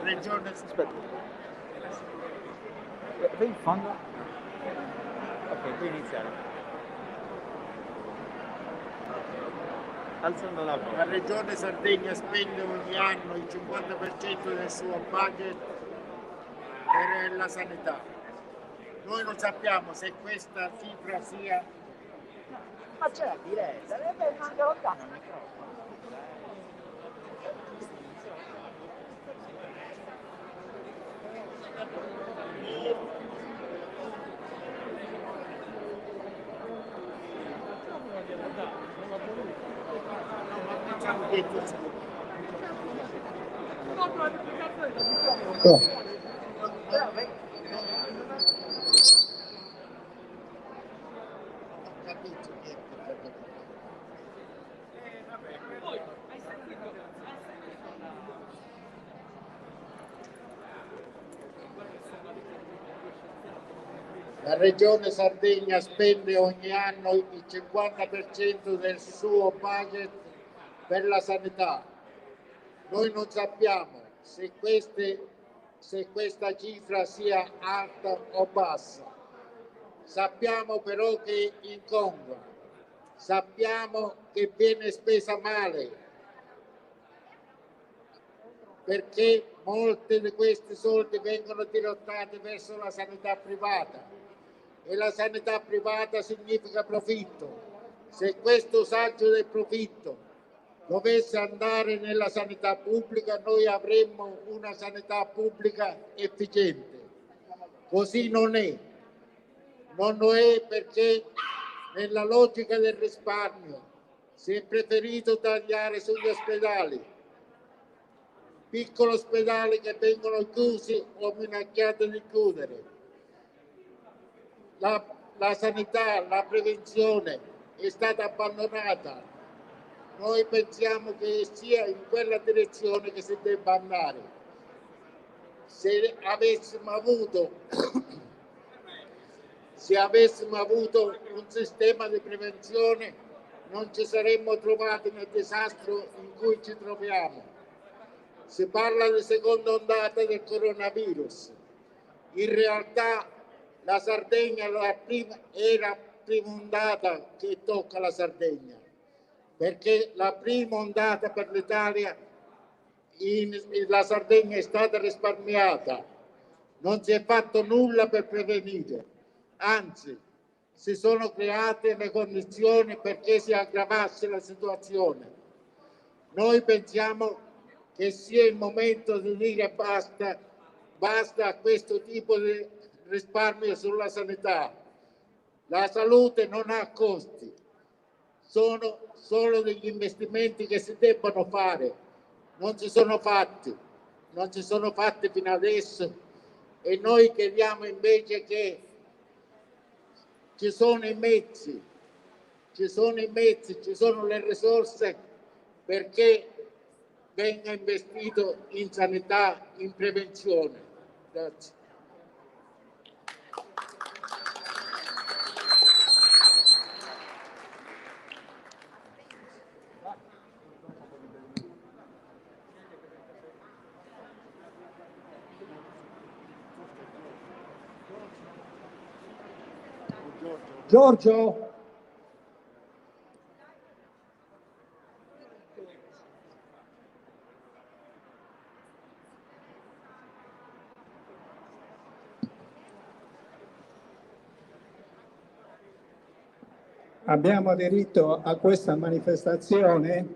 Regione. Aspetta. Vai in fondo. Ok, puoi iniziare. Alzando la voce. La Regione Sardegna spende ogni anno il 50% del suo budget per la sanità. Noi non sappiamo se questa cifra sia... Ma c'è la diretta, deve manca lontano il microfono. La Regione Sardegna spende ogni anno il 50% del suo budget per la sanità. Noi non sappiamo se questa cifra sia alta o bassa. Sappiamo però che incongua. Sappiamo che viene spesa male, perché molte di questi soldi vengono dirottati verso la sanità privata. E la sanità privata significa profitto. Se questo saggio del profitto dovesse andare nella sanità pubblica, noi avremmo una sanità pubblica efficiente. Così non è. Non lo è perché nella logica del risparmio si è preferito tagliare sugli ospedali, piccoli ospedali che vengono chiusi o minacciati di chiudere. La sanità, la prevenzione è stata abbandonata. Noi pensiamo che sia in quella direzione che si debba andare. Se avessimo avuto un sistema di prevenzione, non ci saremmo trovati nel disastro in cui ci troviamo. Si parla di seconda ondata del coronavirus. In realtà la Sardegna è la prima ondata che tocca la Sardegna, perché la prima ondata per l'Italia la Sardegna è stata risparmiata, non si è fatto nulla per prevenire, anzi si sono create le condizioni perché si aggravasse la situazione. Noi pensiamo che sia il momento di dire basta a questo tipo di risparmio sulla sanità. La salute non ha costi, sono solo degli investimenti che si debbono fare, non si sono fatti fino adesso, e noi chiediamo invece che ci sono i mezzi, ci sono le risorse perché venga investito in sanità, in prevenzione. Grazie. Giorgio? Abbiamo aderito a questa manifestazione.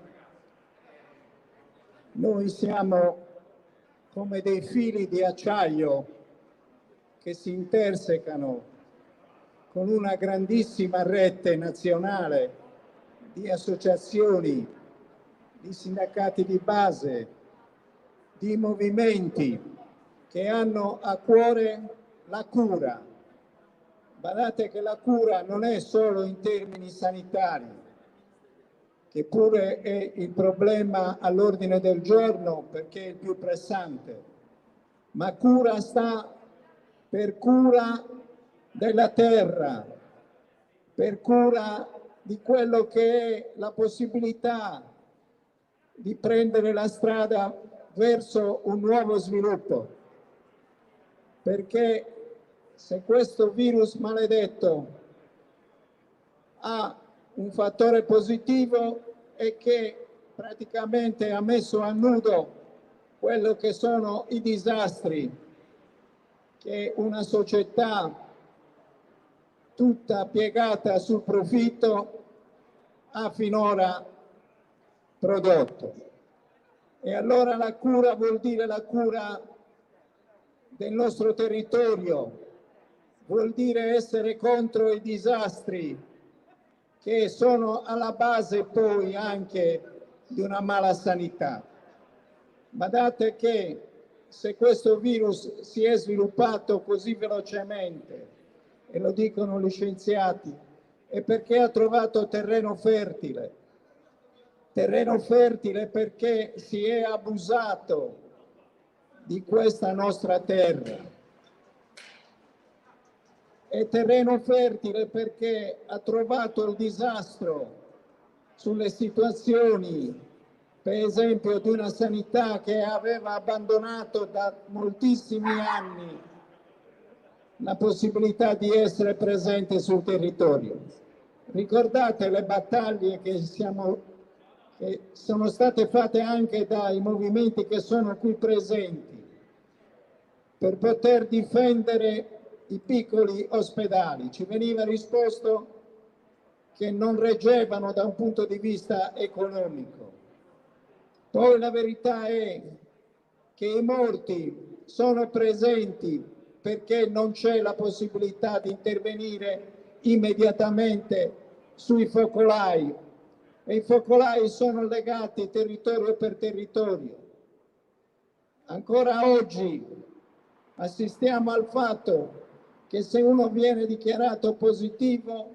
Noi siamo come dei fili di acciaio che si intersecano con una grandissima rete nazionale di associazioni, di sindacati di base, di movimenti che hanno a cuore la cura. Badate che la cura non è solo in termini sanitari, che pure è il problema all'ordine del giorno perché è il più pressante, ma cura sta per cura della terra, per cura di quello che è la possibilità di prendere la strada verso un nuovo sviluppo, perché se questo virus maledetto ha un fattore positivo è che praticamente ha messo a nudo quello che sono i disastri che una società tutta piegata sul profitto ha finora prodotto. E allora la cura vuol dire la cura del nostro territorio, vuol dire essere contro i disastri che sono alla base poi anche di una mala sanità. Badate che se questo virus si è sviluppato così velocemente, e lo dicono gli scienziati, è perché ha trovato terreno fertile perché si è abusato di questa nostra terra. È terreno fertile perché ha trovato il disastro sulle situazioni, per esempio, di una sanità che aveva abbandonato da moltissimi anni la possibilità di essere presente sul territorio. Ricordate le battaglie che sono state fatte anche dai movimenti che sono qui presenti per poter difendere i piccoli ospedali. Ci veniva risposto che non reggevano da un punto di vista economico. Poi la verità è che i morti sono presenti perché non c'è la possibilità di intervenire immediatamente sui focolai, e i focolai sono legati territorio per territorio. Ancora oggi assistiamo al fatto che se uno viene dichiarato positivo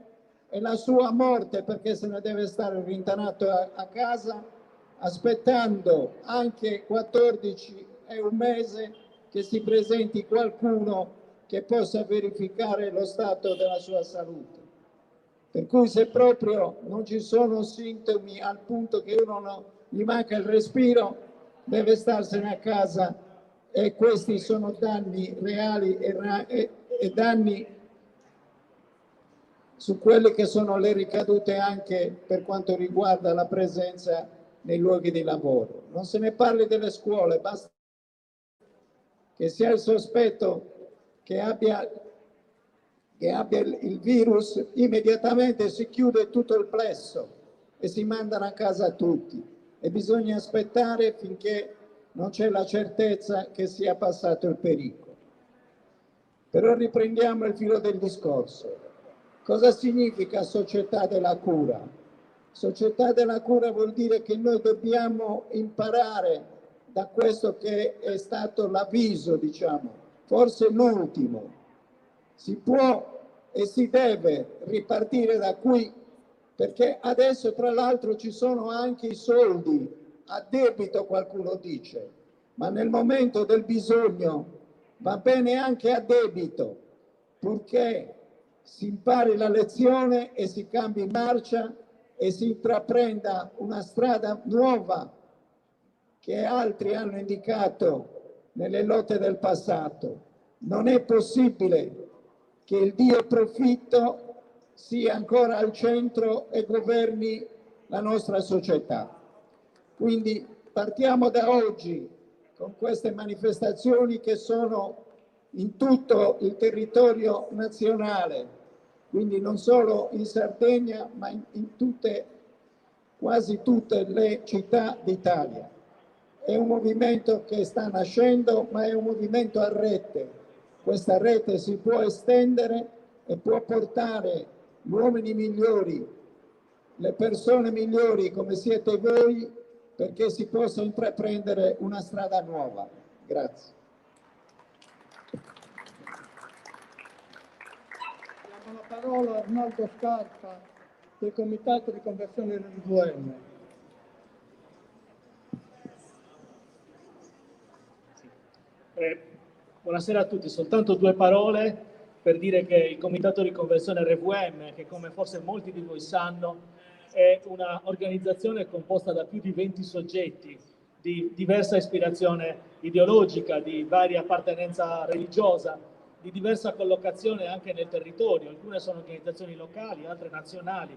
è la sua morte, perché se ne deve stare rintanato a casa aspettando anche 14 e un mese che si presenti qualcuno che possa verificare lo stato della sua salute. Per cui se proprio non ci sono sintomi al punto che uno gli manca il respiro, deve starsene a casa, e questi sono danni reali e danni su quelle che sono le ricadute anche per quanto riguarda la presenza nei luoghi di lavoro. Non se ne parli delle scuole, basta che sia il sospetto che abbia il virus, immediatamente si chiude tutto il plesso e si mandano a casa tutti, e bisogna aspettare finché non c'è la certezza che sia passato il pericolo. Però riprendiamo il filo del discorso. Cosa significa società della cura? Società della cura vuol dire che noi dobbiamo imparare da questo che è stato l'avviso, diciamo, forse l'ultimo. Si può e si deve ripartire da qui, perché adesso tra l'altro ci sono anche i soldi a debito, qualcuno dice, ma nel momento del bisogno va bene anche a debito, purché si impari la lezione e si cambi marcia e si intraprenda una strada nuova che altri hanno indicato nelle lotte del passato. Non è possibile che il Dio profitto sia ancora al centro e governi la nostra società. Quindi partiamo da oggi con queste manifestazioni che sono in tutto il territorio nazionale, quindi non solo in Sardegna, ma in quasi tutte le città d'Italia. È un movimento che sta nascendo, ma è un movimento a rete. Questa rete si può estendere e può portare gli uomini migliori, le persone migliori come siete voi, perché si possa intraprendere una strada nuova. Grazie. Diamo la parola a Arnaldo Scarpa del Comitato di Conversione RVM. Buonasera a tutti, soltanto due parole per dire che il Comitato di Conversione RVM, che come forse molti di voi sanno, è una organizzazione composta da più di 20 soggetti, di diversa ispirazione ideologica, di varia appartenenza religiosa, di diversa collocazione anche nel territorio. Alcune sono organizzazioni locali, altre nazionali,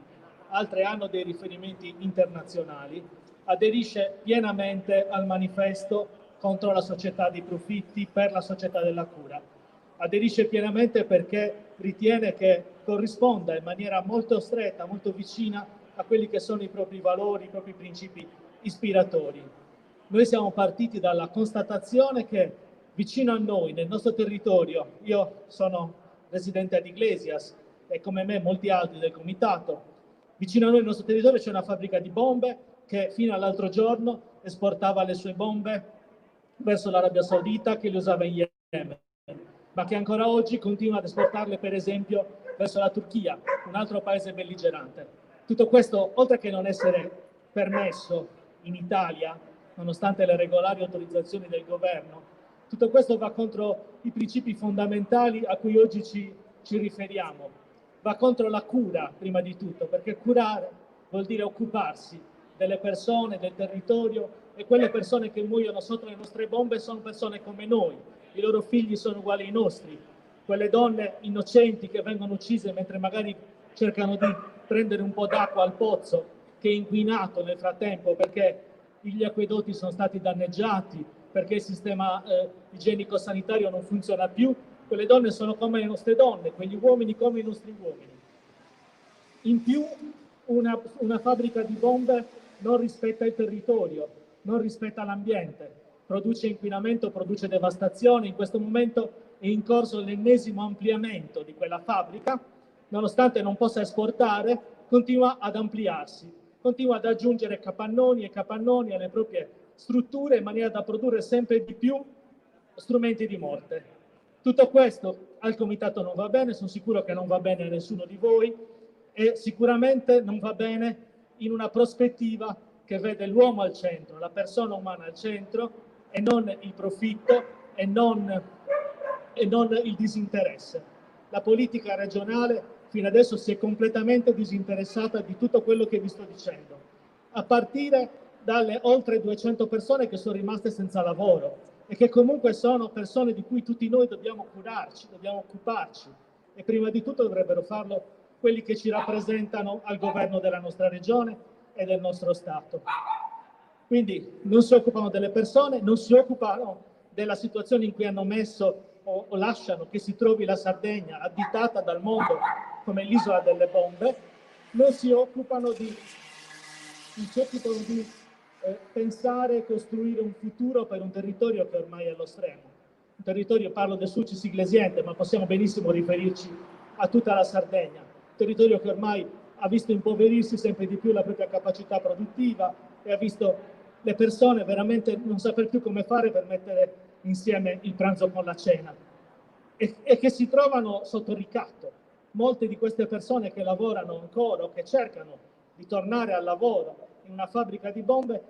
altre hanno dei riferimenti internazionali, aderisce pienamente al manifesto contro la società dei profitti per la società della cura. Aderisce pienamente perché ritiene che corrisponda in maniera molto stretta, molto vicina a quelli che sono i propri valori, i propri principi ispiratori. Noi siamo partiti dalla constatazione che vicino a noi, nel nostro territorio, io sono residente ad Iglesias e come me molti altri del comitato, vicino a noi nel nostro territorio c'è una fabbrica di bombe che fino all'altro giorno esportava le sue bombe verso l'Arabia Saudita, che le usava in Yemen, ma che ancora oggi continua ad esportarle per esempio verso la Turchia, un altro paese belligerante. Tutto questo, oltre che non essere permesso in Italia, nonostante le regolari autorizzazioni del governo, tutto questo va contro i principi fondamentali a cui oggi ci riferiamo. Va contro la cura, prima di tutto, perché curare vuol dire occuparsi delle persone, del territorio, e quelle persone che muoiono sotto le nostre bombe sono persone come noi, i loro figli sono uguali ai nostri, quelle donne innocenti che vengono uccise mentre magari cercano di prendere un po' d'acqua al pozzo che è inquinato nel frattempo perché gli acquedotti sono stati danneggiati, perché il sistema igienico-sanitario non funziona più. Quelle donne sono come le nostre donne, quegli uomini come i nostri uomini. In più, una fabbrica di bombe non rispetta il territorio, non rispetta l'ambiente, produce inquinamento, produce devastazione. In questo momento è in corso l'ennesimo ampliamento di quella fabbrica, nonostante non possa esportare, continua ad ampliarsi, continua ad aggiungere capannoni e capannoni alle proprie strutture in maniera da produrre sempre di più strumenti di morte. Tutto questo al comitato non va bene, sono sicuro che non va bene a nessuno di voi e sicuramente non va bene in una prospettiva che vede l'uomo al centro, la persona umana al centro e non il profitto e non il disinteresse. La politica regionale fino adesso si è completamente disinteressata di tutto quello che vi sto dicendo, a partire dalle oltre 200 persone che sono rimaste senza lavoro e che comunque sono persone di cui tutti noi dobbiamo curarci, dobbiamo occuparci e prima di tutto dovrebbero farlo quelli che ci rappresentano al governo della nostra regione e del nostro Stato. Quindi non si occupano delle persone, non si occupano della situazione in cui hanno messo o lasciano che si trovi la Sardegna additata dal mondo come l'isola delle bombe, non si occupano di pensare e costruire un futuro per un territorio che ormai è allo stremo. Un territorio, parlo del Sulcis Iglesiente, ma possiamo benissimo riferirci a tutta la Sardegna. Un territorio che ormai ha visto impoverirsi sempre di più la propria capacità produttiva e ha visto le persone veramente non saper più come fare per mettere insieme il pranzo con la cena e che si trovano sotto ricatto. Molte di queste persone che lavorano ancora o che cercano di tornare al lavoro in una fabbrica di bombe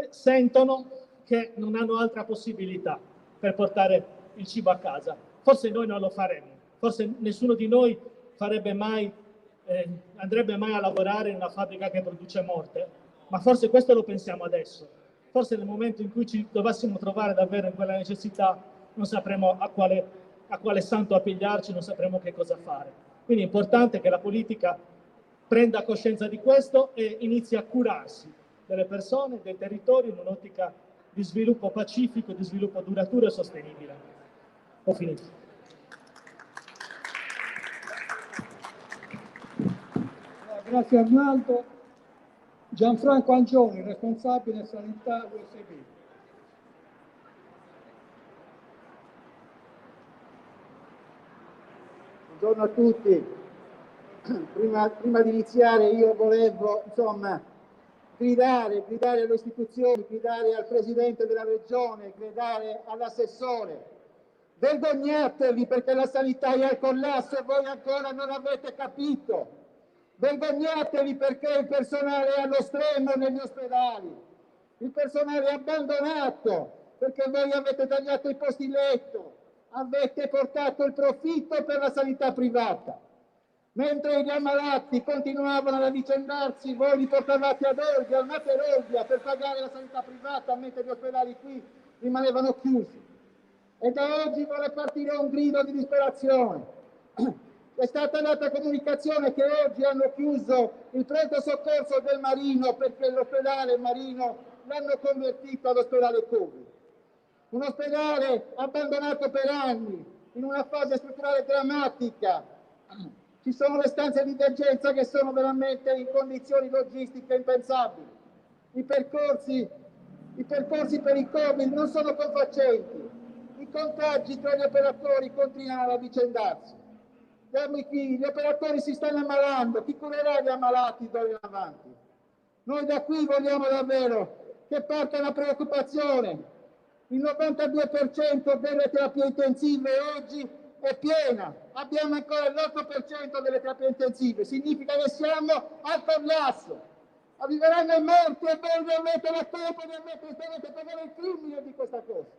sentono che non hanno altra possibilità per portare il cibo a casa. Forse noi non lo faremo, forse nessuno di noi farebbe mai, andrebbe mai a lavorare in una fabbrica che produce morte, ma forse questo lo pensiamo adesso. Forse nel momento in cui ci dovessimo trovare davvero in quella necessità non sapremo a quale santo appigliarci, non sapremo che cosa fare. Quindi è importante che la politica prenda coscienza di questo e inizi a curarsi delle persone, del territorio in un'ottica di sviluppo pacifico, di sviluppo duraturo e sostenibile. Ho finito. Grazie Arnaldo. Gianfranco Angioni, responsabile sanità USB. Buongiorno a tutti. Prima di iniziare io volevo gridare alle istituzioni, gridare al Presidente della Regione, gridare all'assessore. Vergognatevi perché la sanità è al collasso e voi ancora non avete capito. Vergognatevi perché il personale è allo stremo negli ospedali. Il personale è abbandonato perché voi avete tagliato i posti letto, avete portato il profitto per la sanità privata. Mentre gli ammalati continuavano ad avvicendarsi, voi li portavate ad Olbia, al Mater Olbia, per pagare la sanità privata, mentre gli ospedali qui rimanevano chiusi. E da oggi vuole partire un grido di disperazione. È stata data comunicazione che oggi hanno chiuso il pronto soccorso del Marino perché l'ospedale Marino l'hanno convertito all'ospedale Covid. Un ospedale abbandonato per anni, in una fase strutturale drammatica. Ci sono le stanze di emergenza che sono veramente in condizioni logistiche impensabili. I percorsi per il Covid non sono confacenti. I contagi tra gli operatori continuano ad avvicendarsi. Gli operatori si stanno ammalando. Chi curerà gli ammalati d'ora in avanti? Noi da qui vogliamo davvero che parta una preoccupazione. Il 92% delle terapie intensive oggi è piena, abbiamo ancora l'8% delle terapie intensive, significa che siamo al collasso. Arriveranno i morti e voi dovete la colpa, dovete pagare il crimine di questa cosa,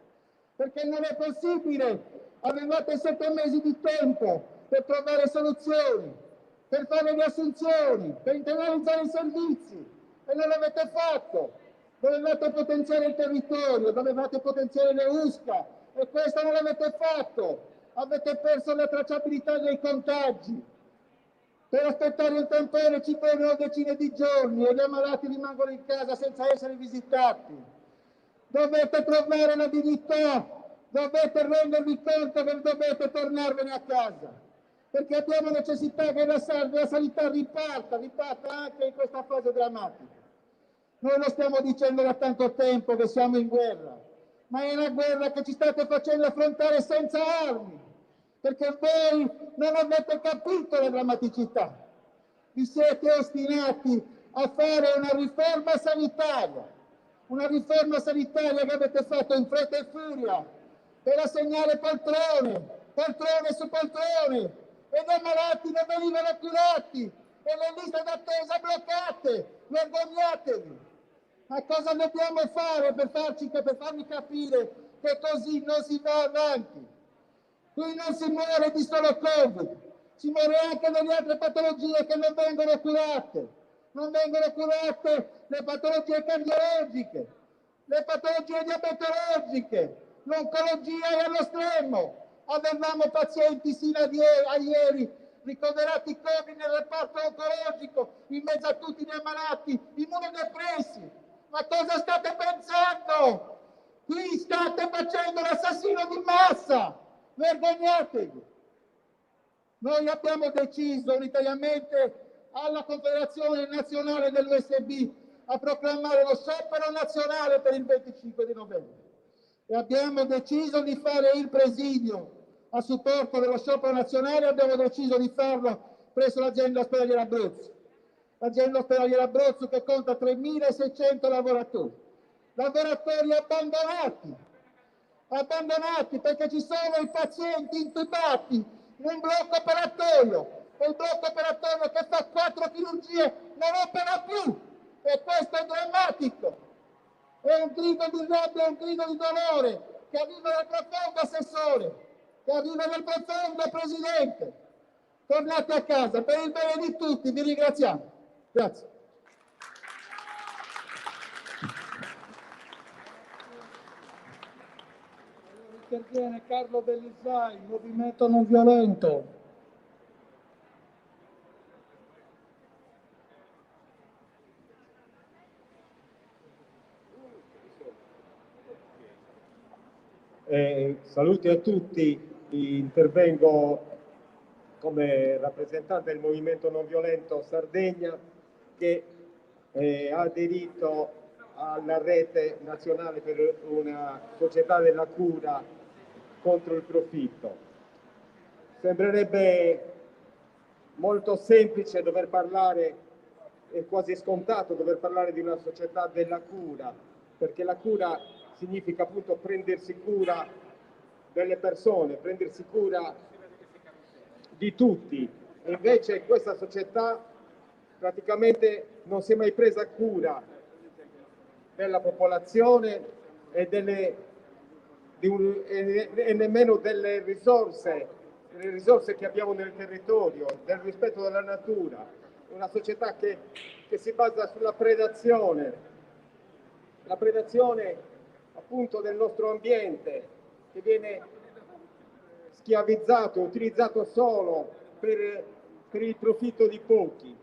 perché non è possibile. Avevate 7 mesi di tempo per trovare soluzioni, per fare le assunzioni, per internalizzare i servizi e non l'avete fatto. Dovevate potenziare il territorio, dovevate potenziare le USCA e questo non l'avete fatto. Avete perso la tracciabilità dei contagi. Per aspettare un tampone ci vogliono decine di giorni e gli ammalati rimangono in casa senza essere visitati. Dovete trovare la dignità, dovete rendervi conto che dovete tornarvene a casa, perché abbiamo necessità che la sanità riparta anche in questa fase drammatica. Noi lo stiamo dicendo da tanto tempo che siamo in guerra, ma è una guerra che ci state facendo affrontare senza armi, perché voi non avete capito la drammaticità. Vi siete ostinati a fare una riforma sanitaria che avete fatto in fretta e furia per assegnare poltrone su poltrone, e i malati non venivano curati e le liste d'attesa bloccate. Vergognatevi! Ma cosa dobbiamo fare per farvi capire che così non si va avanti? Qui non si muore di solo Covid, si muore anche delle altre patologie che non vengono curate. Non vengono curate le patologie cardiologiche, le patologie diabetologiche, l'oncologia è allo stremo. Avevamo pazienti sino a ieri ricoverati Covid nel reparto oncologico, in mezzo a tutti gli ammalati, immunodepressi. Ma cosa state pensando? Qui state facendo l'assassino di massa! Vergognatevi! Noi abbiamo deciso unitariamente alla Confederazione Nazionale dell'USB a proclamare lo sciopero nazionale per il 25 di novembre e abbiamo deciso di fare il presidio a supporto dello sciopero nazionale. Abbiamo deciso di farlo presso l'azienda ospedaliera Abruzzo. L'azienda ospedaliera Abruzzo che conta 3.600 lavoratori abbandonati perché ci sono i pazienti intubati in un blocco operatorio e il blocco operatorio che fa 4 chirurgie non opera più e questo è drammatico. È un grido di rabbia, è un grido di dolore che arriva dal profondo assessore, che arriva dal profondo presidente. Tornate a casa, per il bene di tutti, vi ringraziamo. Grazie. Interviene Carlo Bellisai, Movimento Non Violento. Saluti a tutti, intervengo come rappresentante del Movimento Non Violento Sardegna che ha aderito alla rete nazionale per una società della cura contro il profitto. Sembrerebbe molto semplice dover parlare, è quasi scontato dover parlare di una società della cura, perché la cura significa appunto prendersi cura delle persone, prendersi cura di tutti. E invece questa società praticamente non si è mai presa cura della popolazione e nemmeno delle risorse delle risorse che abbiamo nel territorio, del rispetto della natura, una società che si basa sulla predazione, la predazione appunto del nostro ambiente, che viene schiavizzato, utilizzato solo per il profitto di pochi.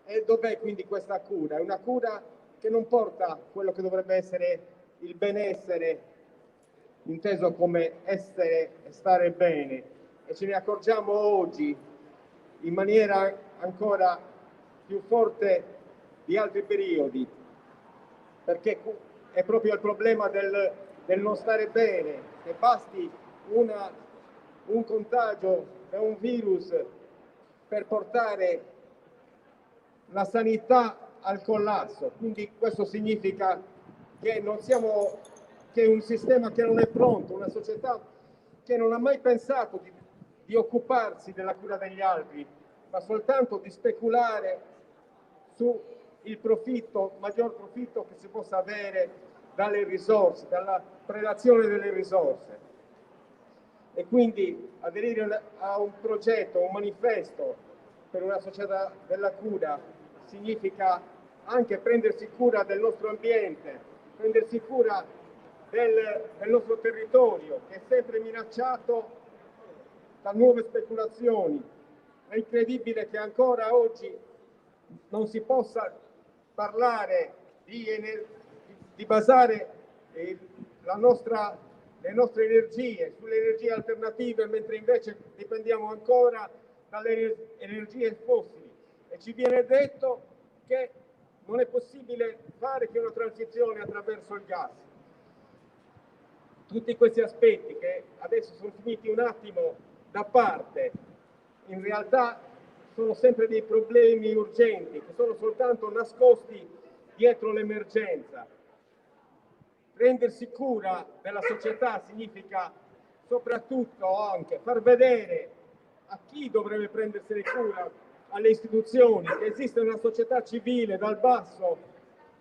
E dov'è quindi questa cura? È una cura che non porta quello che dovrebbe essere il benessere, inteso come essere e stare bene, e ce ne accorgiamo oggi in maniera ancora più forte di altri periodi, perché è proprio il problema del non stare bene, che basti un contagio da un virus per portare la sanità al collasso. Quindi questo significa che non siamo, che un sistema che non è pronto, una società che non ha mai pensato di occuparsi della cura degli altri, ma soltanto di speculare su il profitto, maggior profitto che si possa avere dalle risorse, dalla predazione delle risorse. E quindi aderire a un progetto, un manifesto per una società della cura significa anche prendersi cura del nostro ambiente, prendersi cura del nostro territorio, che è sempre minacciato da nuove speculazioni. È incredibile che ancora oggi non si possa parlare di basare le nostre energie sulle energie alternative, mentre invece dipendiamo ancora dalle energie fossili, e ci viene detto che non è possibile fare che una transizione attraverso il gas. Tutti questi aspetti che adesso sono finiti un attimo da parte, in realtà sono sempre dei problemi urgenti che sono soltanto nascosti dietro l'emergenza. Prendersi cura della società significa soprattutto anche far vedere a chi dovrebbe prendersene cura, alle istituzioni, che esiste una società civile dal basso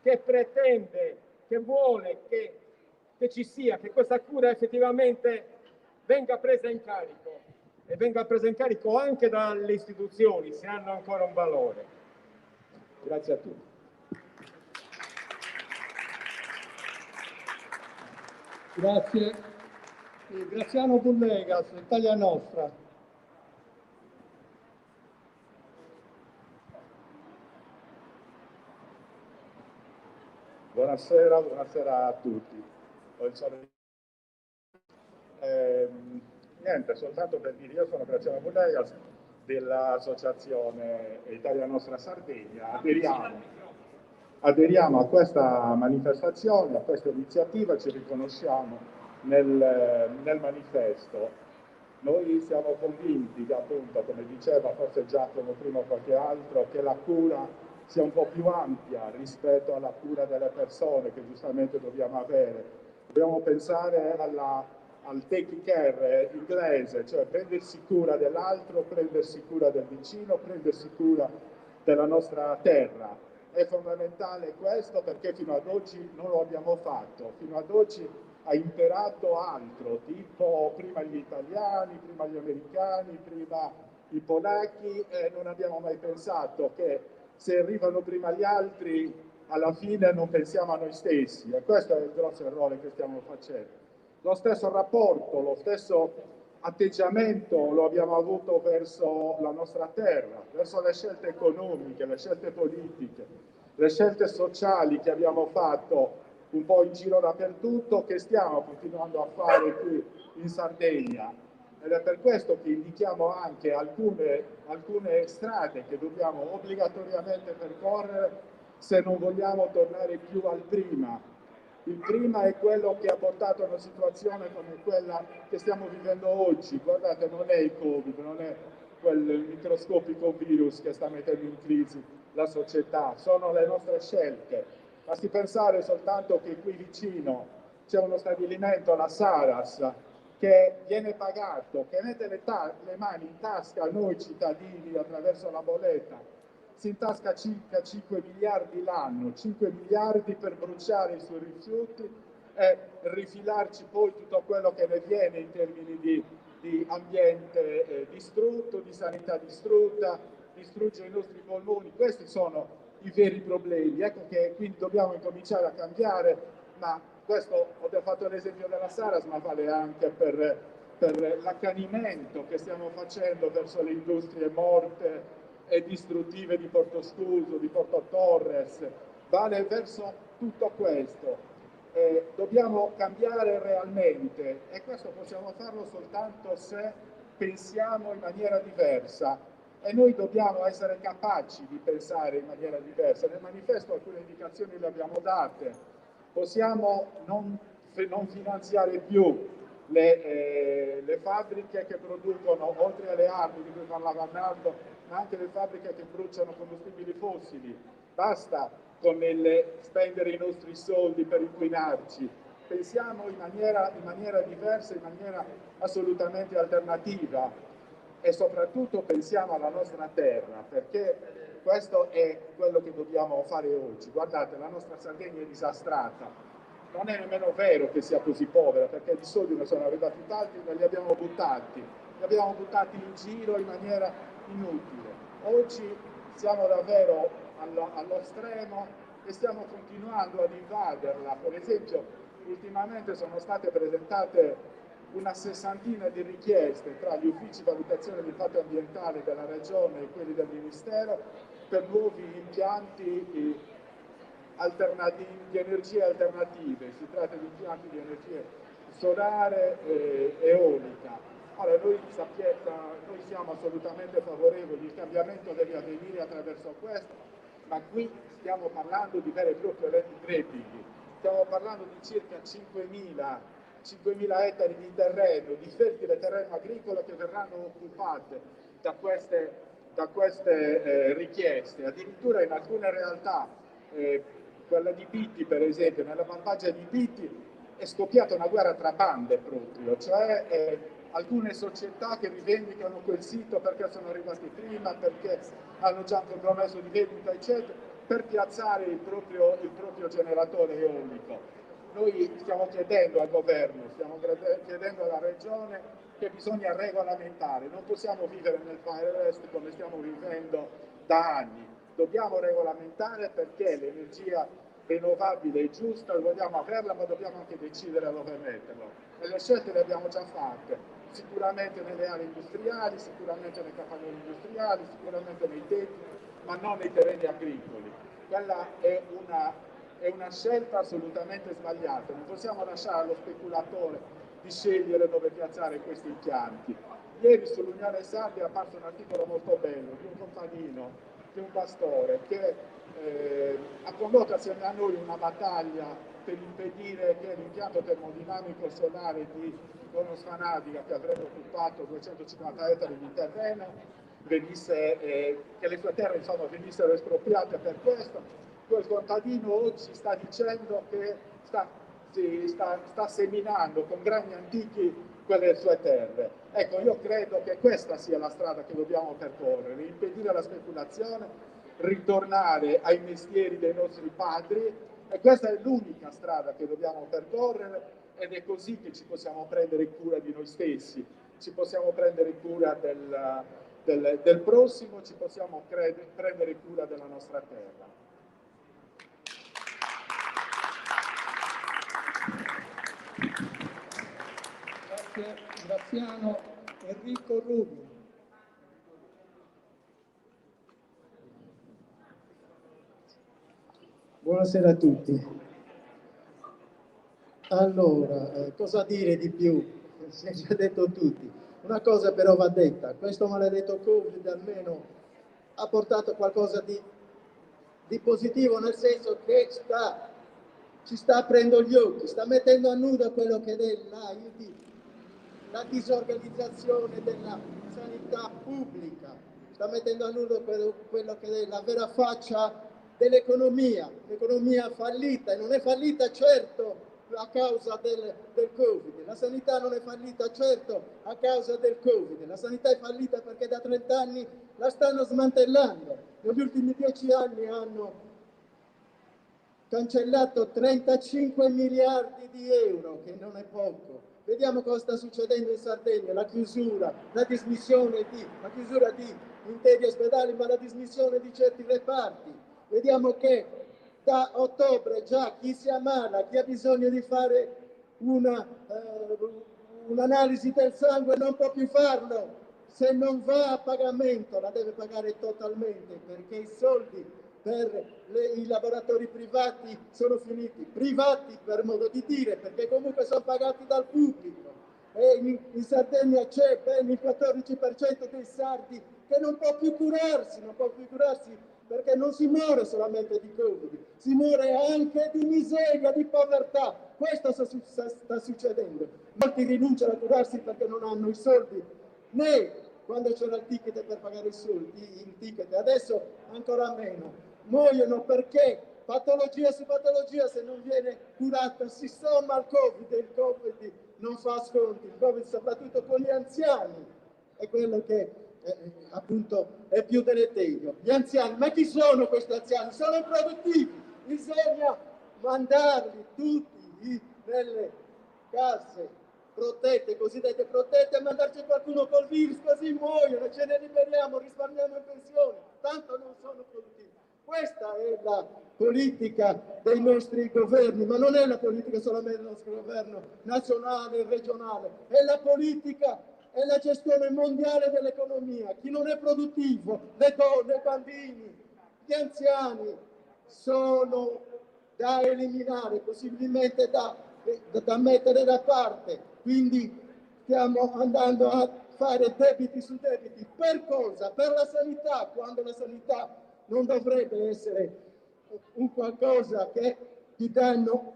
che pretende, che vuole che ci sia, che questa cura effettivamente venga presa in carico, e venga presa in carico anche dalle istituzioni, se hanno ancora un valore. Grazie a tutti. Grazie. Graziano Bullegas, Italia Nostra. Buonasera a tutti. Niente, soltanto per dire, io sono Graziano Bullegas dell'Associazione Italia Nostra Sardegna. Aderiamo a questa manifestazione, a questa iniziativa, ci riconosciamo nel manifesto. Noi siamo convinti che, appunto, come diceva forse Giacomo prima o qualche altro, che la cura sia un po' più ampia rispetto alla cura delle persone che giustamente dobbiamo avere. Dobbiamo pensare al take care inglese, cioè prendersi cura dell'altro, prendersi cura del vicino, prendersi cura della nostra terra. È fondamentale questo, perché fino ad oggi non lo abbiamo fatto. Fino ad oggi ha imperato altro, tipo prima gli italiani, prima gli americani, prima i polacchi, e non abbiamo mai pensato che se arrivano prima gli altri, alla fine non pensiamo a noi stessi, e questo è il grosso errore che stiamo facendo. Lo stesso rapporto, lo stesso atteggiamento lo abbiamo avuto verso la nostra terra, verso le scelte economiche, le scelte politiche, le scelte sociali che abbiamo fatto un po' in giro dappertutto, che stiamo continuando a fare qui in Sardegna. Ed è per questo che indichiamo anche alcune strade che dobbiamo obbligatoriamente percorrere se non vogliamo tornare più al prima. Il prima è quello che ha portato a una situazione come quella che stiamo vivendo oggi. Guardate, non è il Covid, non è quel microscopico virus che sta mettendo in crisi la società, sono le nostre scelte. Basti pensare soltanto che qui vicino c'è uno stabilimento, la Saras, che viene pagato, che mette le mani in tasca a noi cittadini attraverso la bolletta, si intasca circa 5 miliardi l'anno, 5 miliardi per bruciare i suoi rifiuti e rifilarci poi tutto quello che ne viene in termini di ambiente distrutto, di sanità distrutta, distrugge i nostri polmoni. Questi sono i veri problemi. Ecco che quindi dobbiamo incominciare a cambiare, ma questo, ho fatto l'esempio della Saras, ma vale anche per l'accanimento che stiamo facendo verso le industrie morte e distruttive di Porto Scuso, di Porto Torres, vale verso tutto questo. Dobbiamo cambiare realmente e questo possiamo farlo soltanto se pensiamo in maniera diversa e noi dobbiamo essere capaci di pensare in maniera diversa. Nel manifesto alcune indicazioni le abbiamo date. Possiamo non finanziare più le fabbriche che producono, oltre alle armi di cui parlava Arnaldo, ma anche le fabbriche che bruciano combustibili fossili. Basta con spendere i nostri soldi per inquinarci. Pensiamo in maniera diversa, in maniera assolutamente alternativa e soprattutto pensiamo alla nostra terra, perché questo è quello che dobbiamo fare oggi. Guardate, la nostra Sardegna è disastrata. Non è nemmeno vero che sia così povera, perché di soldi ne sono arrivati tanti e li abbiamo buttati in giro in maniera inutile. Oggi siamo davvero allo stremo e stiamo continuando ad invaderla. Per esempio, ultimamente sono state presentate una sessantina di richieste tra gli uffici valutazione di impatto ambientale della Regione e quelli del Ministero per nuovi impianti alternativi, di energie alternative. Si tratta di impianti di energia solare e eolica. Allora, noi siamo assolutamente favorevoli, il cambiamento deve avvenire attraverso questo, ma qui stiamo parlando di veri e propri redditi, stiamo parlando di circa 5.000 ettari di terreno, di fertile terreno agricolo che verranno occupate da queste richieste. Addirittura in alcune realtà, quella di Pitti per esempio, nella malvagia di Pitti è scoppiata una guerra tra bande proprio, cioè alcune società che rivendicano quel sito perché sono arrivati prima, perché hanno già un compromesso di vendita, eccetera, per piazzare il proprio generatore eolico. Noi stiamo chiedendo al governo, stiamo chiedendo alla regione che bisogna regolamentare, non possiamo vivere nel Far West come stiamo vivendo da anni, dobbiamo regolamentare perché l'energia rinnovabile è giusta, vogliamo averla, ma dobbiamo anche decidere dove metterla. E le scelte le abbiamo già fatte, sicuramente nelle aree industriali, sicuramente nei capannoni industriali, sicuramente nei tetti, ma non nei terreni agricoli. Quella è una scelta assolutamente sbagliata, non possiamo lasciare allo speculatore di scegliere dove piazzare questi impianti. Ieri sull'Unione Sarda è apparso un articolo molto bello di un contadino, di un pastore, che ha condotto assieme a noi una battaglia per impedire che l'impianto termodinamico solare di Bonus Fanadica, che avrebbe occupato 250 ettari di terreno, che le sue terre insomma venissero espropriate per questo. Quel contadino oggi sta dicendo che sta seminando con grani antichi quelle sue terre. Ecco, io credo che questa sia la strada che dobbiamo percorrere, impedire la speculazione, ritornare ai mestieri dei nostri padri, e questa è l'unica strada che dobbiamo percorrere, ed è così che ci possiamo prendere cura di noi stessi, ci possiamo prendere cura del prossimo, ci possiamo prendere cura della nostra terra. Grazie, Graziano. Enrico Rubio. Buonasera a tutti. Allora, cosa dire di più? Si è già detto tutti. Una cosa però va detta, questo maledetto Covid almeno ha portato qualcosa di positivo, nel senso che ci sta aprendo gli occhi, sta mettendo a nudo quello che è la disorganizzazione della sanità pubblica, sta mettendo a nudo quello che è la vera faccia dell'economia, l'economia fallita, e non è fallita certo a causa del Covid, la sanità non è fallita certo a causa del Covid, la sanità è fallita perché da 30 anni la stanno smantellando, negli ultimi 10 anni hanno cancellato 35 miliardi di euro, che non è poco. Vediamo cosa sta succedendo in Sardegna, la chiusura di interi ospedali, ma la dismissione di certi reparti. Vediamo che da ottobre già chi si ammala, chi ha bisogno di fare un'analisi del sangue non può più farlo. Se non va a pagamento la deve pagare totalmente, perché i soldi per i laboratori privati sono finiti. Privati per modo di dire, perché comunque sono pagati dal pubblico. E in Sardegna c'è ben il 14% dei sardi che non può più curarsi perché non si muore solamente di Covid, si muore anche di miseria, di povertà. Questo sta succedendo. Molti rinunciano a curarsi perché non hanno i soldi, né quando c'era il ticket per pagare il ticket, adesso ancora meno. Muoiono perché patologia su patologia, se non viene curata, si somma al Covid, e il Covid non fa sconti. Il Covid, soprattutto con gli anziani, è quello che appunto è più deleterio. Gli anziani, ma chi sono questi anziani? Sono improduttivi, bisogna mandarli tutti nelle case protette, cosiddette protette, e mandarci qualcuno col virus, così muoiono, ce ne liberiamo, risparmiamo in pensione, tanto non sono produttivi. Questa è la politica dei nostri governi, ma non è la politica solamente del nostro governo nazionale e regionale, è la politica, è la gestione mondiale dell'economia. Chi non è produttivo, le donne, i bambini, gli anziani, sono da eliminare, possibilmente da mettere da parte. Quindi stiamo andando a fare debiti su debiti. Per cosa? Per la sanità, quando la sanità non dovrebbe essere un qualcosa che ti danno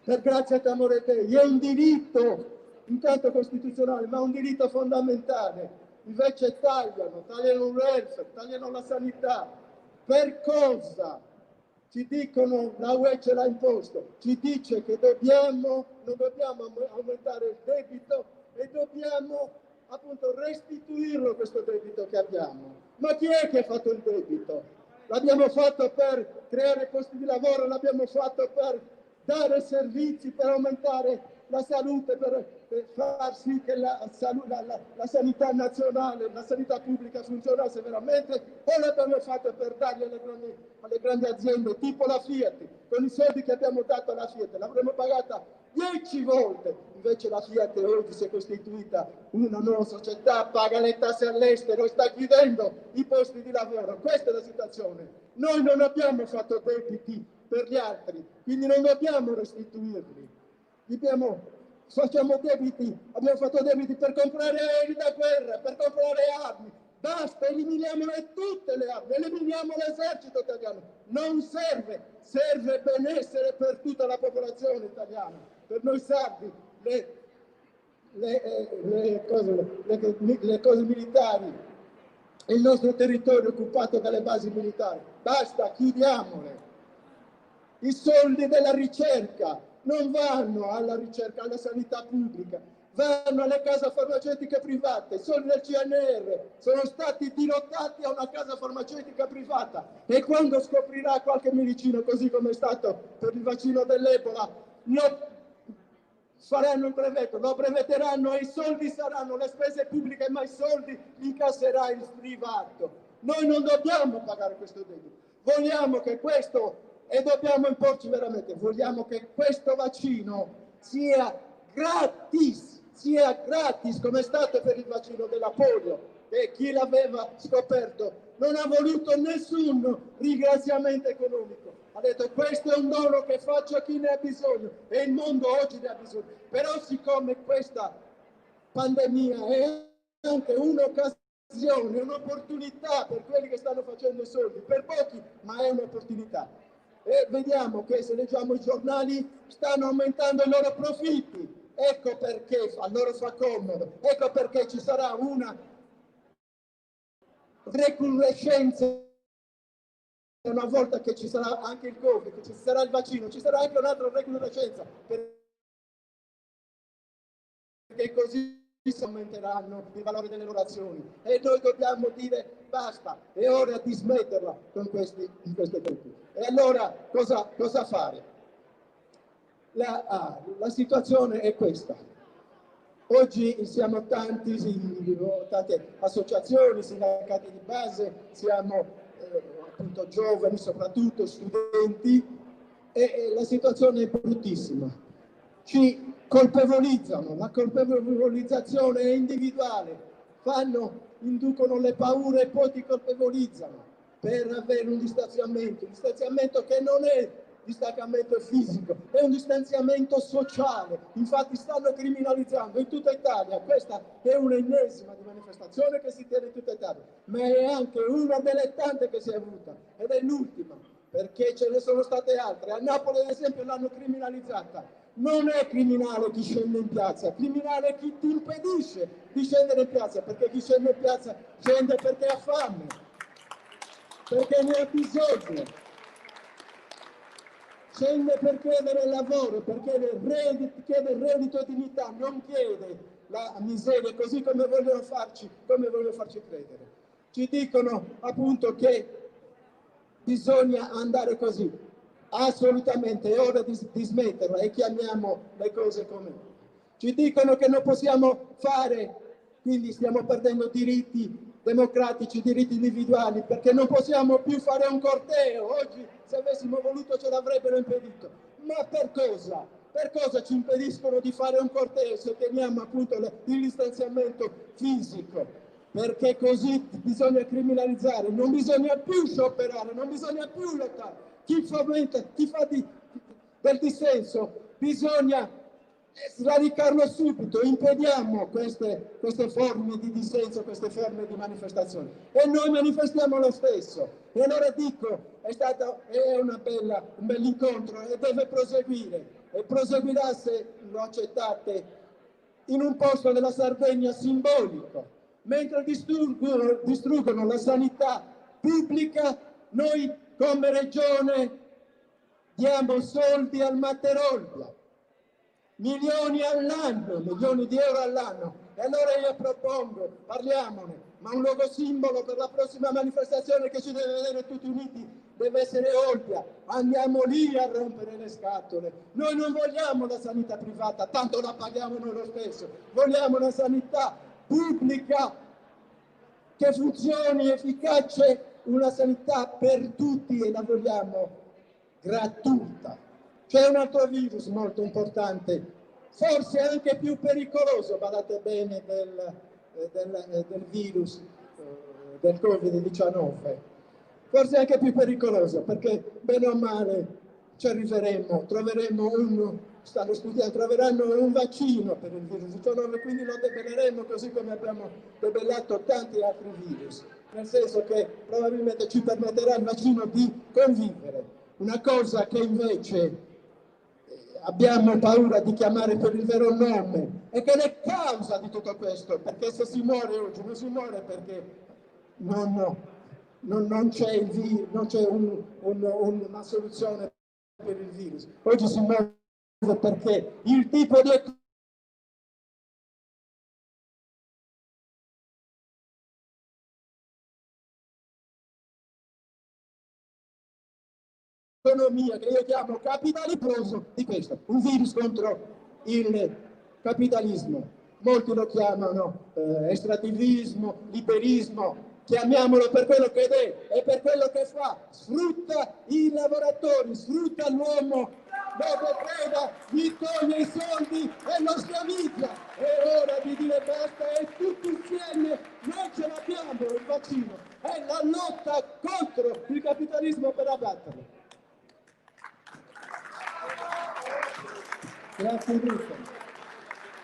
per grazia e amore Dei. È un diritto intanto costituzionale, ma un diritto fondamentale. Invece tagliano il welfare, tagliano la sanità. Per cosa? Ci dicono, la UE ce l'ha imposto, ci dice che non dobbiamo aumentare il debito e dobbiamo appunto restituirlo questo debito che abbiamo. Ma chi è che ha fatto il debito? L'abbiamo fatto per creare posti di lavoro, l'abbiamo fatto per dare servizi, per aumentare la salute, per far sì che la sanità nazionale, la sanità pubblica funzionasse veramente, o l'abbiamo fatto per darli alle grandi aziende tipo la Fiat? Con i soldi che abbiamo dato alla Fiat l'avremmo pagata 10 volte. Invece la Fiat oggi si è costituita una nuova società, paga le tasse all'estero e sta chiudendo i posti di lavoro. Questa è la situazione. Noi non abbiamo fatto debiti per gli altri, quindi non dobbiamo restituirli. Facciamo debiti, abbiamo fatto debiti per comprare aerei da guerra, per comprare armi. Basta, eliminiamole tutte le armi, eliminiamo l'esercito italiano. Non serve, serve benessere per tutta la popolazione italiana. Per noi sardi le cose militari, il nostro territorio occupato dalle basi militari. Basta, chiudiamole. I soldi della ricerca non vanno alla ricerca, alla sanità pubblica, vanno alle case farmaceutiche private. I soldi del CNR sono stati dirottati a una casa farmaceutica privata, e quando scoprirà qualche medicina, così come è stato per il vaccino dell'Ebola, faranno il brevetto, lo brevetteranno e i soldi saranno le spese pubbliche, ma i soldi li incasserà il privato. Noi non dobbiamo pagare questo debito. Vogliamo che questo, e dobbiamo imporci veramente, vogliamo che questo vaccino sia gratis come è stato per il vaccino della polio, e chi l'aveva scoperto non ha voluto nessun ringraziamento economico. Ha detto: questo è un dono che faccio a chi ne ha bisogno, e il mondo oggi ne ha bisogno. Però siccome questa pandemia è anche un'occasione, un'opportunità per quelli che stanno facendo i soldi, per pochi, ma è un'opportunità. E vediamo che, se leggiamo i giornali, stanno aumentando i loro profitti. Ecco perché a loro fa comodo, ecco perché ci sarà una recrudescenza una volta che ci sarà anche il Covid, che ci sarà il vaccino, ci sarà anche un'altra recrudescenza, perché così si aumenteranno il valore delle loro azioni. E noi dobbiamo dire basta, è ora di smetterla con queste colture. E allora cosa fare? La situazione è questa. Oggi siamo tante associazioni, sindacati di base, siamo appunto giovani, soprattutto studenti, e la situazione è bruttissima. Ci colpevolizzano, la colpevolizzazione è individuale, inducono le paure e poi ti colpevolizzano per avere un distanziamento che non è distaccamento fisico, è un distanziamento sociale. Infatti stanno criminalizzando in tutta Italia. Questa è un'ennesima di manifestazione che si tiene in tutta Italia, ma è anche una delle tante che si è avuta, ed è l'ultima, perché ce ne sono state altre. A Napoli, ad esempio, l'hanno criminalizzata. Non è criminale chi scende in piazza, criminale è chi ti impedisce di scendere in piazza, perché chi scende in piazza scende perché ha fame, perché ne ha bisogno, scende per chiedere lavoro, perché chiede reddito e dignità, non chiede la miseria, così come vogliono farci credere. Ci dicono appunto che bisogna andare così. Assolutamente, è ora di smetterla e chiamiamo le cose come. Ci dicono che non possiamo fare, quindi stiamo perdendo diritti democratici, diritti individuali, perché non possiamo più fare un corteo. Oggi, se avessimo voluto, ce l'avrebbero impedito. Ma per cosa? Per cosa ci impediscono di fare un corteo se teniamo appunto il distanziamento fisico? Perché così bisogna criminalizzare, non bisogna più scioperare, non bisogna più lottare. Chi fa del dissenso bisogna sradicarlo subito, impediamo queste forme di dissenso, queste forme di manifestazione, e noi manifestiamo lo stesso. E allora dico, è un bell'incontro e deve proseguire, e proseguirà, se lo accettate, in un posto della Sardegna simbolico. Mentre distruggono la sanità pubblica, noi come regione diamo soldi al Materolbia, milioni di euro all'anno. E allora io propongo, parliamone, ma un luogo simbolo per la prossima manifestazione che ci deve vedere tutti uniti deve essere Olbia. Andiamo lì a rompere le scatole. Noi non vogliamo la sanità privata, tanto la paghiamo noi lo stesso. Vogliamo una sanità pubblica che funzioni, efficace, una sanità per tutti, e la vogliamo gratuita. C'è un altro virus molto importante, forse anche più pericoloso, badate bene, del virus del Covid-19, forse anche più pericoloso, perché bene o male ci arriveremo, troveranno un vaccino per il virus 19, quindi lo debelleremo così come abbiamo debellato tanti altri virus, nel senso che probabilmente ci permetterà il vaccino di convivere. Una cosa che invece abbiamo paura di chiamare per il vero nome e che è causa di tutto questo, perché se si muore oggi non si muore perché non c'è una soluzione per il virus. Oggi si muore perché il tipo di economia che io chiamo capitalismo di questo, un virus contro il capitalismo. Molti lo chiamano estrattivismo, liberismo, chiamiamolo per quello che è e per quello che fa. Sfrutta i lavoratori, sfrutta l'uomo, lo depreda, gli toglie i soldi e lo schiavizza. È ora di dire basta, e tutti insieme noi ce l'abbiamo il vaccino, è la lotta contro il capitalismo per abbatterlo. Grazie Enrico.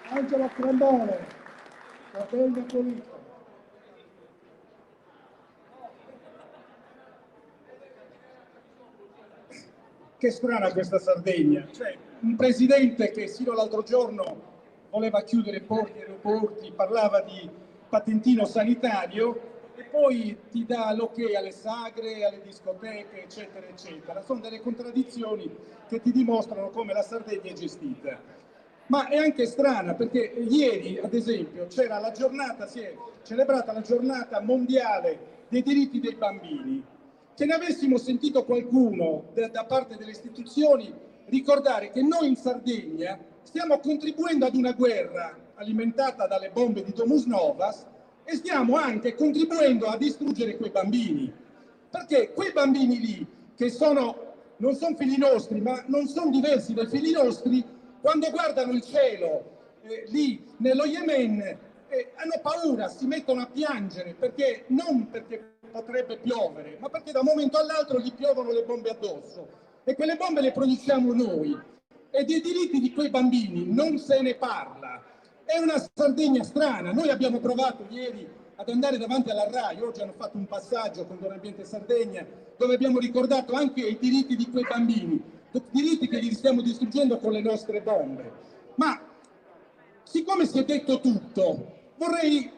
Angela Crambone, Fratelli Politico. Che strana questa Sardegna, cioè un presidente che sino all'altro giorno voleva chiudere porti e aeroporti, parlava di patentino sanitario e poi ti dà l'ok alle sagre, alle discoteche, eccetera, eccetera. Sono delle contraddizioni che ti dimostrano come la Sardegna è gestita. Ma è anche strana perché ieri, ad esempio, si è celebrata la giornata mondiale dei diritti dei bambini. Se ne avessimo sentito qualcuno da parte delle istituzioni ricordare che noi in Sardegna stiamo contribuendo ad una guerra alimentata dalle bombe di Domus Novas e stiamo anche contribuendo a distruggere quei bambini, perché quei bambini lì, che non sono figli nostri, ma non sono diversi dai figli nostri, quando guardano il cielo lì nello Yemen hanno paura, si mettono a piangere, perché non perché potrebbe piovere, ma perché da un momento all'altro gli piovono le bombe addosso e quelle bombe le produciamo noi, e dei diritti di quei bambini non se ne parla. È una Sardegna strana. Noi abbiamo provato ieri ad andare davanti alla RAI, oggi hanno fatto un passaggio con Don Ambiente Sardegna dove abbiamo ricordato anche i diritti di quei bambini, diritti che li stiamo distruggendo con le nostre bombe. Ma siccome si è detto tutto, vorrei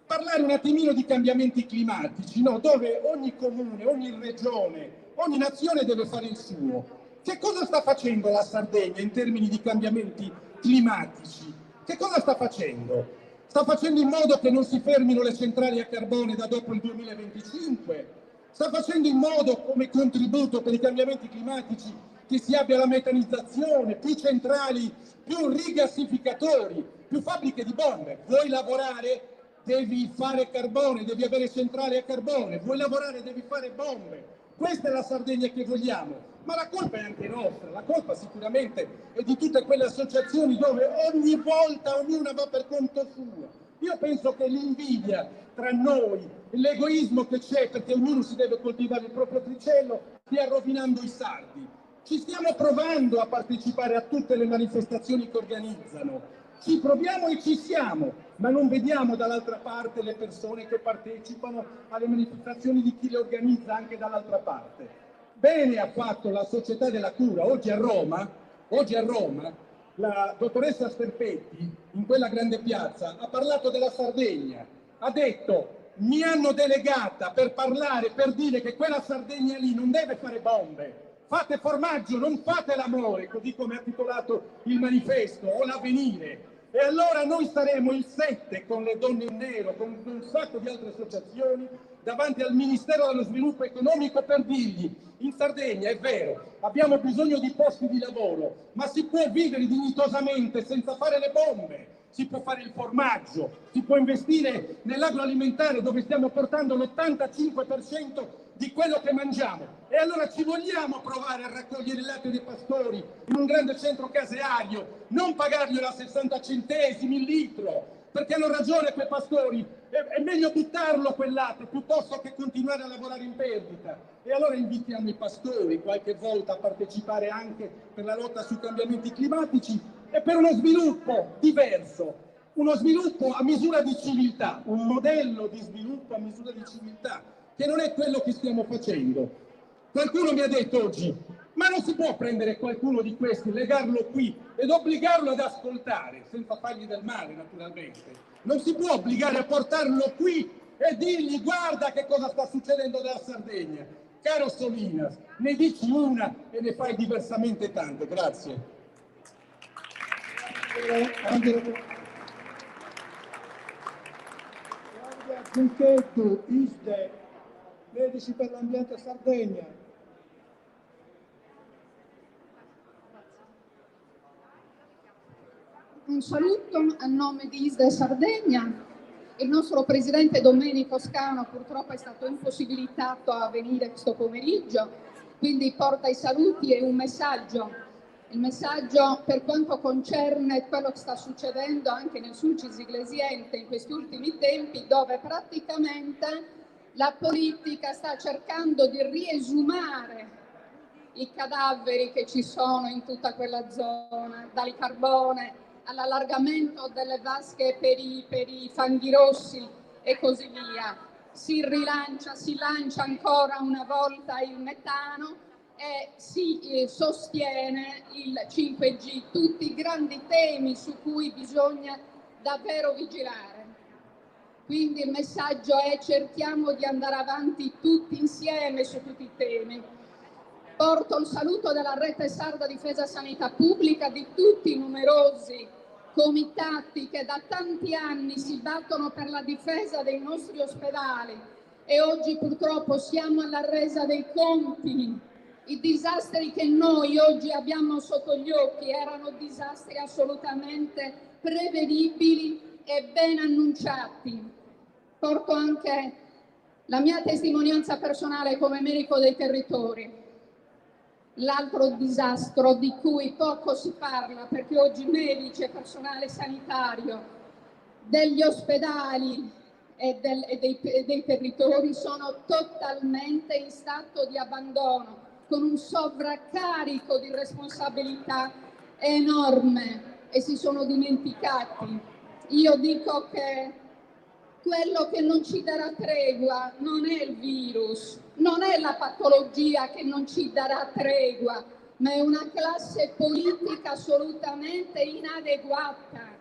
parlare un attimino di cambiamenti climatici, no? Dove ogni comune, ogni regione, ogni nazione deve fare il suo. Che cosa sta facendo la Sardegna in termini di cambiamenti climatici? Che cosa sta facendo? Sta facendo in modo che non si fermino le centrali a carbone da dopo il 2025? Sta facendo in modo, come contributo per i cambiamenti climatici, che si abbia la metanizzazione, più centrali, più rigassificatori, più fabbriche di bombe? Vuoi lavorare? Devi fare carbone, devi avere centrali a carbone. Vuoi lavorare? Devi fare bombe. Questa è la Sardegna che vogliamo. Ma la colpa è anche nostra, la colpa sicuramente è di tutte quelle associazioni dove ogni volta ognuna va per conto suo. Io penso che l'invidia tra noi, l'egoismo che c'è perché ognuno si deve coltivare il proprio tricello, stia rovinando i sardi. Ci stiamo provando a partecipare a tutte le manifestazioni che organizzano. Ci proviamo e ci siamo, ma non vediamo dall'altra parte le persone che partecipano alle manifestazioni di chi le organizza anche dall'altra parte. Bene ha fatto la Società della Cura oggi a Roma, la dottoressa Sterpetti, in quella grande piazza, ha parlato della Sardegna, ha detto: mi hanno delegata per parlare, per dire che quella Sardegna lì non deve fare bombe, fate formaggio, non fate l'amore, così come ha titolato il manifesto o l'Avvenire. E allora noi saremo il 7 con le donne in nero, con un sacco di altre associazioni, davanti al Ministero dello Sviluppo Economico per dirgli: in Sardegna è vero, abbiamo bisogno di posti di lavoro, ma si può vivere dignitosamente senza fare le bombe, si può fare il formaggio, si può investire nell'agroalimentare dove stiamo portando l'85% di quello che mangiamo. E allora ci vogliamo provare a raccogliere il latte dei pastori in un grande centro caseario, non pagarglielo a 60 centesimi il litro, perché hanno ragione quei pastori, è meglio buttarlo quel latte piuttosto che continuare a lavorare in perdita. E allora invitiamo i pastori qualche volta a partecipare anche per la lotta sui cambiamenti climatici e per uno sviluppo diverso, uno sviluppo a misura di civiltà, un modello di sviluppo a misura di civiltà, che non è quello che stiamo facendo. Qualcuno mi ha detto oggi: ma non si può prendere qualcuno di questi, legarlo qui ed obbligarlo ad ascoltare, senza fargli del male naturalmente. Non si può obbligare a portarlo qui e dirgli: guarda che cosa sta succedendo nella Sardegna. Caro Solinas, ne dici una e ne fai diversamente tante. Grazie. Giunchetto, ISDE, Medici per l'Ambiente Sardegna. Un saluto a nome di ISDE Sardegna. Il nostro presidente Domenico Scano purtroppo è stato impossibilitato a venire questo pomeriggio, quindi porta i saluti e un messaggio. Il messaggio per quanto concerne quello che sta succedendo anche nel Sulcis Iglesiente in questi ultimi tempi, dove praticamente la politica sta cercando di riesumare i cadaveri che ci sono in tutta quella zona, dal carbone all'allargamento delle vasche per i fanghi rossi e così via. Si lancia ancora una volta il metano e si sostiene il 5G, tutti grandi temi su cui bisogna davvero vigilare. Quindi il messaggio è: cerchiamo di andare avanti tutti insieme su tutti i temi. Porto il saluto della Rete Sarda Difesa Sanità Pubblica, di tutti i numerosi comitati che da tanti anni si battono per la difesa dei nostri ospedali, e oggi purtroppo siamo alla resa dei conti. I disastri che noi oggi abbiamo sotto gli occhi erano disastri assolutamente prevedibili e ben annunciati. Porto anche la mia testimonianza personale come medico dei territori. L'altro disastro di cui poco si parla, perché oggi medici e personale sanitario degli ospedali e dei territori sono totalmente in stato di abbandono, con un sovraccarico di responsabilità enorme, e si sono dimenticati. Io dico che quello che non ci darà tregua non è il virus, non è la patologia che non ci darà tregua, ma è una classe politica assolutamente inadeguata